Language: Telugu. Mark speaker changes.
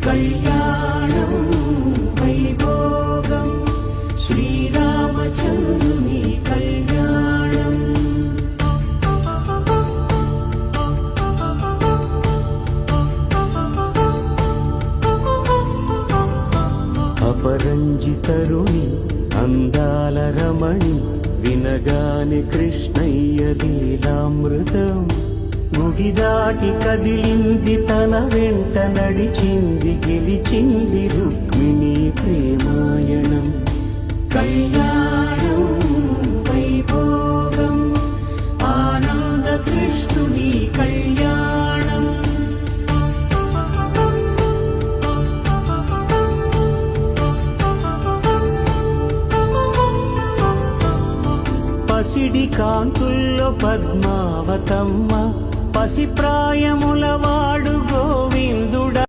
Speaker 1: కళ్యాణం వైభోగం శ్రీరామచంద్రుని కళ్యాణం. అపరంజితరుణి అందాల రమణి వినగాని కృష్ణయ్య లీలామృతం. ముగిదాటి కదిలింది తన వెంట నడిచింది గెలిచింది రుక్మిణి ప్రేమాయణం. కళ్యాణం వైభోగం ఆనంద కృష్ణుని కళ్యాణం. పసిడి కాంతుల్లో పద్మావతమ్మ పసి ప్రాయముల వాడు గోవిందుడ.